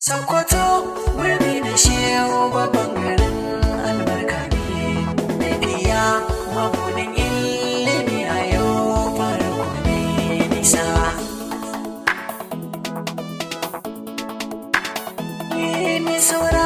Sokoto birni da shehu babban garin albarka ne na iya mabuɗin ilimi a yau farko ne nisa. Ilimi saura